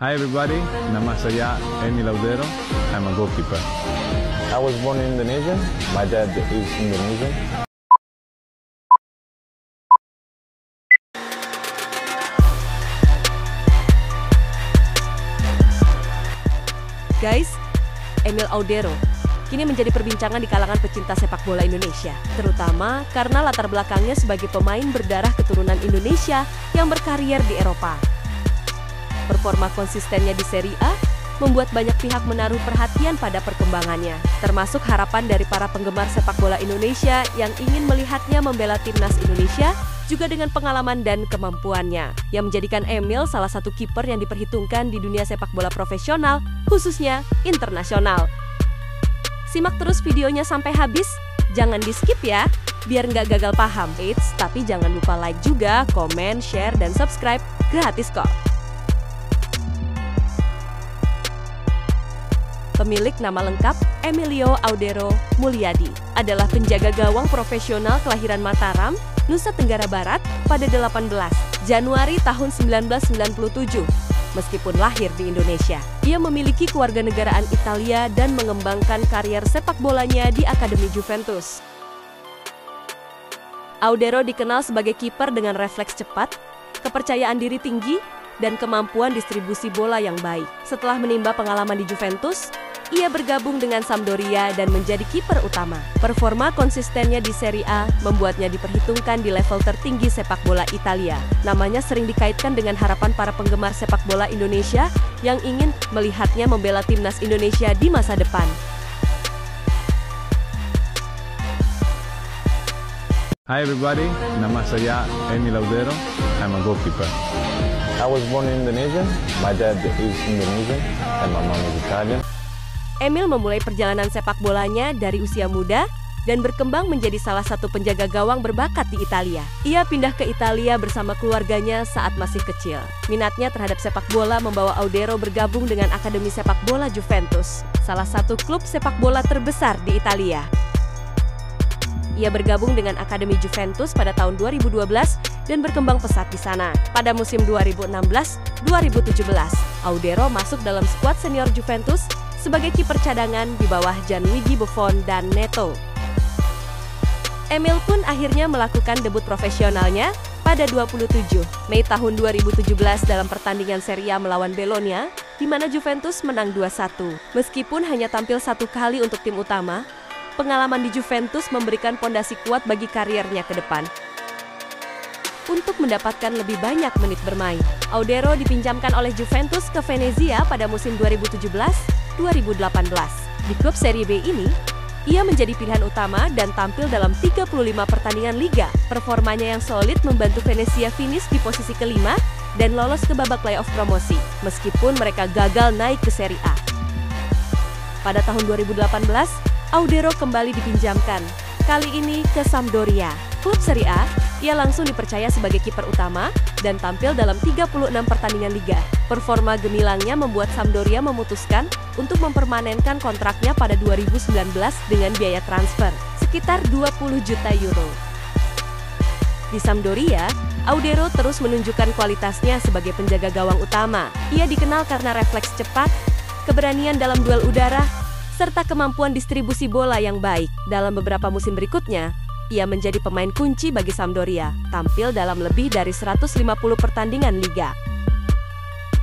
Hi everybody, nama saya Emil Audero. I'm a goalkeeper. I was born in Indonesia. My dad is Indonesian. Guys, Emil Audero kini menjadi perbincangan di kalangan pecinta sepak bola Indonesia, terutama karena latar belakangnya sebagai pemain berdarah keturunan Indonesia yang berkarier di Eropa. Performa konsistennya di Serie A membuat banyak pihak menaruh perhatian pada perkembangannya, termasuk harapan dari para penggemar sepak bola Indonesia yang ingin melihatnya membela timnas Indonesia, juga dengan pengalaman dan kemampuannya, yang menjadikan Emil salah satu kiper yang diperhitungkan di dunia sepak bola profesional, khususnya internasional. Simak terus videonya sampai habis, jangan di-skip ya, biar nggak gagal paham. Eits, tapi jangan lupa like juga, komen, share, dan subscribe, gratis kok. Pemilik nama lengkap Emilio Audero Mulyadi adalah penjaga gawang profesional kelahiran Mataram, Nusa Tenggara Barat pada 18 Januari tahun 1997. Meskipun lahir di Indonesia, ia memiliki kewarganegaraan Italia dan mengembangkan karier sepak bolanya di Akademi Juventus. Audero dikenal sebagai kiper dengan refleks cepat, kepercayaan diri tinggi, dan kemampuan distribusi bola yang baik. Setelah menimba pengalaman di Juventus, ia bergabung dengan Sampdoria dan menjadi kiper utama. Performa konsistennya di Serie A membuatnya diperhitungkan di level tertinggi sepak bola Italia. Namanya sering dikaitkan dengan harapan para penggemar sepak bola Indonesia yang ingin melihatnya membela timnas Indonesia di masa depan. Hi everybody, nama saya Emil Audero. I'm a goalkeeper. I was born in Indonesia. My dad is Indonesian and my mom is Italian. Emil memulai perjalanan sepak bolanya dari usia muda dan berkembang menjadi salah satu penjaga gawang berbakat di Italia. Ia pindah ke Italia bersama keluarganya saat masih kecil. Minatnya terhadap sepak bola membawa Audero bergabung dengan Akademi Sepak Bola Juventus, salah satu klub sepak bola terbesar di Italia. Ia bergabung dengan Akademi Juventus pada tahun 2012 dan berkembang pesat di sana. Pada musim 2016-2017, Audero masuk dalam skuad senior Juventus sebagai kiper cadangan di bawah Gianluigi Buffon dan Neto. Emil pun akhirnya melakukan debut profesionalnya pada 27 Mei tahun 2017 dalam pertandingan Serie A melawan Bologna, di mana Juventus menang 2-1. Meskipun hanya tampil satu kali untuk tim utama, pengalaman di Juventus memberikan pondasi kuat bagi kariernya ke depan. Untuk mendapatkan lebih banyak menit bermain, Audero dipinjamkan oleh Juventus ke Venezia pada musim 2017-2018. Di klub Serie B ini, ia menjadi pilihan utama dan tampil dalam 35 pertandingan liga. Performanya yang solid membantu Venezia finish di posisi kelima dan lolos ke babak playoff promosi, meskipun mereka gagal naik ke Serie A. Pada tahun 2018, Audero kembali dipinjamkan, kali ini ke Sampdoria. Klub Serie A, ia langsung dipercaya sebagai kiper utama dan tampil dalam 36 pertandingan liga. Performa gemilangnya membuat Sampdoria memutuskan untuk mempermanenkan kontraknya pada 2019 dengan biaya transfer sekitar 20 juta euro. Di Sampdoria, Audero terus menunjukkan kualitasnya sebagai penjaga gawang utama. Ia dikenal karena refleks cepat, keberanian dalam duel udara, serta kemampuan distribusi bola yang baik. Dalam beberapa musim berikutnya, ia menjadi pemain kunci bagi Sampdoria, tampil dalam lebih dari 150 pertandingan liga.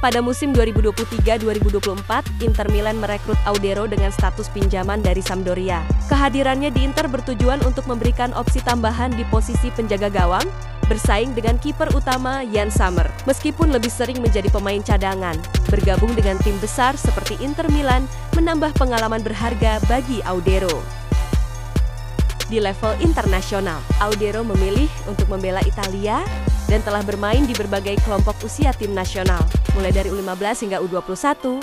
Pada musim 2023-2024, Inter Milan merekrut Audero dengan status pinjaman dari Sampdoria. Kehadirannya di Inter bertujuan untuk memberikan opsi tambahan di posisi penjaga gawang, bersaing dengan kiper utama Jan Sommer. Meskipun lebih sering menjadi pemain cadangan, bergabung dengan tim besar seperti Inter Milan menambah pengalaman berharga bagi Audero. Di level internasional, Audero memilih untuk membela Italia dan telah bermain di berbagai kelompok usia tim nasional, mulai dari U15 hingga U21.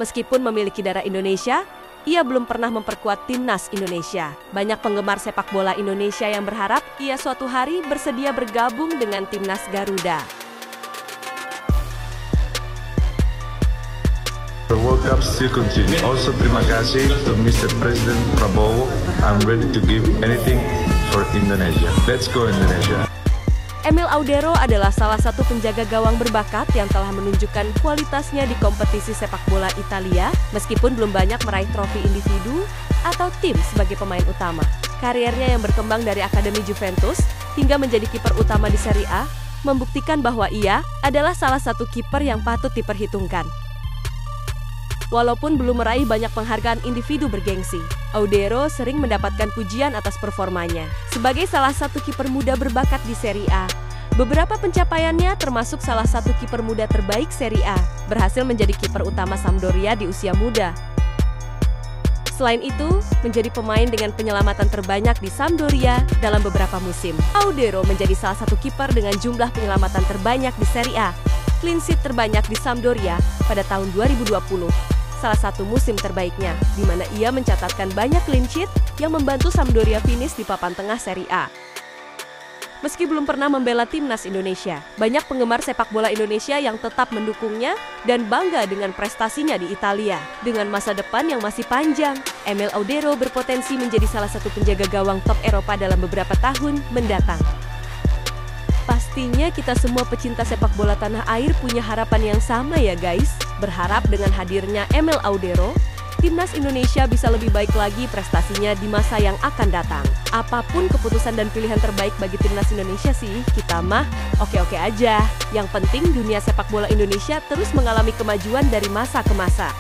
Meskipun memiliki darah Indonesia, ia belum pernah memperkuat timnas Indonesia. Banyak penggemar sepak bola Indonesia yang berharap ia suatu hari bersedia bergabung dengan timnas Garuda. The World Cup still continue. Also, terima kasih to Mr. President Prabowo. I'm ready to give anything for Indonesia. Let's go Indonesia. Emil Audero adalah salah satu penjaga gawang berbakat yang telah menunjukkan kualitasnya di kompetisi sepak bola Italia, meskipun belum banyak meraih trofi individu atau tim sebagai pemain utama. Karirnya yang berkembang dari Akademi Juventus hingga menjadi kiper utama di Serie A, membuktikan bahwa ia adalah salah satu kiper yang patut diperhitungkan. Walaupun belum meraih banyak penghargaan individu bergengsi, Audero sering mendapatkan pujian atas performanya. Sebagai salah satu kiper muda berbakat di Serie A, beberapa pencapaiannya termasuk salah satu kiper muda terbaik Serie A, berhasil menjadi kiper utama Sampdoria di usia muda. Selain itu, menjadi pemain dengan penyelamatan terbanyak di Sampdoria dalam beberapa musim. Audero menjadi salah satu kiper dengan jumlah penyelamatan terbanyak di Serie A, clean sheet terbanyak di Sampdoria pada tahun 2020. Salah satu musim terbaiknya, di mana ia mencatatkan banyak clean sheet yang membantu Sampdoria finish di papan tengah Serie A. Meski belum pernah membela timnas Indonesia, banyak penggemar sepak bola Indonesia yang tetap mendukungnya dan bangga dengan prestasinya di Italia. Dengan masa depan yang masih panjang, Emil Audero berpotensi menjadi salah satu penjaga gawang top Eropa dalam beberapa tahun mendatang. Pastinya kita semua pecinta sepak bola tanah air punya harapan yang sama ya guys. Berharap dengan hadirnya Emil Audero, timnas Indonesia bisa lebih baik lagi prestasinya di masa yang akan datang. Apapun keputusan dan pilihan terbaik bagi timnas Indonesia sih, kita mah oke-oke aja. Yang penting dunia sepak bola Indonesia terus mengalami kemajuan dari masa ke masa.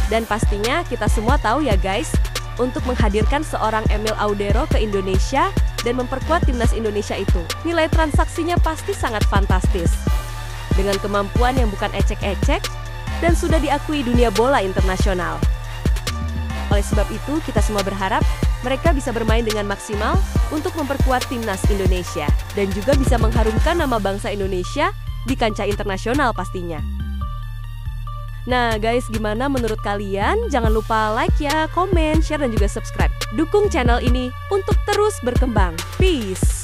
Dan pastinya kita semua tahu ya guys, untuk menghadirkan seorang Emil Audero ke Indonesia dan memperkuat timnas Indonesia itu, nilai transaksinya pasti sangat fantastis. Dengan kemampuan yang bukan ecek-ecek, dan sudah diakui dunia bola internasional. Oleh sebab itu, kita semua berharap mereka bisa bermain dengan maksimal untuk memperkuat timnas Indonesia, dan juga bisa mengharumkan nama bangsa Indonesia di kancah internasional pastinya. Nah guys, gimana menurut kalian? Jangan lupa like ya, komen, share, dan juga subscribe. Dukung channel ini untuk terus berkembang. Peace!